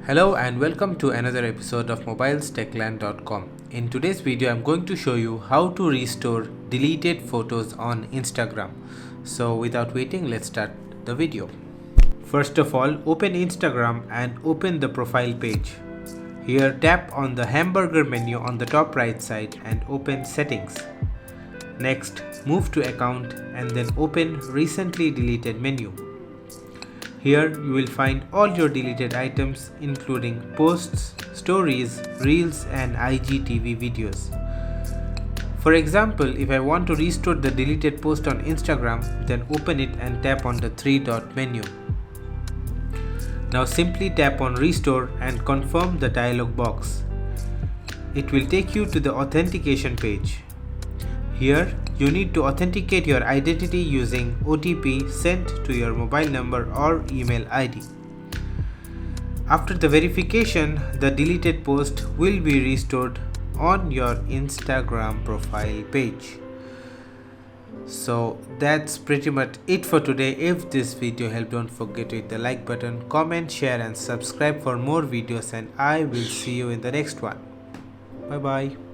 Hello and welcome to another episode of mobilestechland.com. In today's video, I'm going to show you how to restore deleted photos on Instagram. So without waiting, let's start the video. First of all, open Instagram and open the profile page. Here, tap on the hamburger menu on the top right side and open settings. Next, move to account and then open recently deleted menu. Here you will find all your deleted items including posts, stories, reels and IGTV videos. For example, if I want to restore the deleted post on Instagram, then open it and tap on the three-dot menu. Now simply tap on restore and confirm the dialog box. It will take you to the authentication page. Here, you need to authenticate your identity using OTP sent to your mobile number or email ID. After the verification, the deleted post will be restored on your Instagram profile page. So that's pretty much it for today. If this video helped, don't forget to hit the like button, comment, share and subscribe for more videos, and I will see you in the next one. Bye bye.